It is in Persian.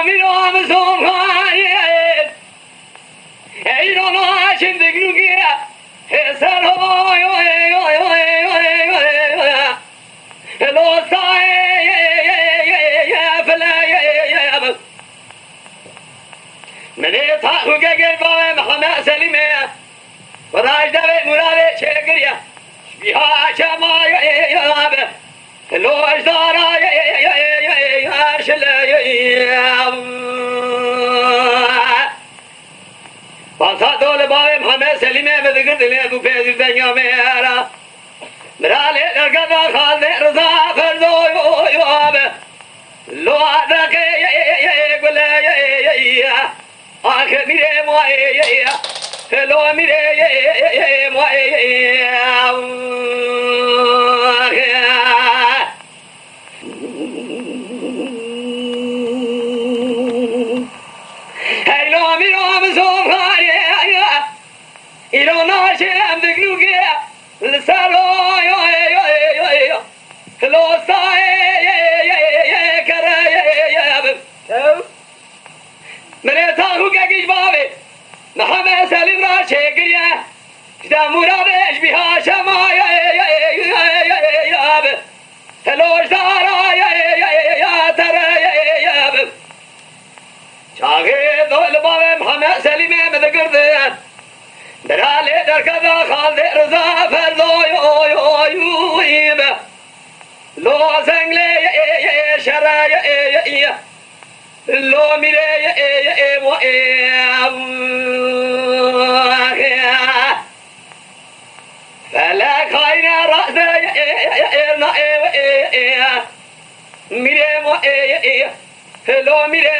میرم زمانی ایران هاشم دگلوگی هزار های لوسای فلای من تاخو گل با محمد سلیمه و راج دوی مراد چگریه بیا چما یاب لوش دارا شل پاسا دول با محمد سلیمه مدگر دلیه دو پیزی دنیا میرا مراله درگذا خالد رضا فردو یاب لو ادرکه گله آخر میره مویه لو میره مویه هیلو میرم زوفایه ایران هاشم دگلوگه لسالو لوسای کرایه من تاخو گیج بابی محمد سلیم را چگریه کدام مرادش بیها شما یاب تلوش دارا ترایه چاقی دول بابی محمد سلیمه مدگرده برالی در کذا خالد رضا فردو یویم لو زنگلی شرایه لو میره فلک خاینا راست میره لو میره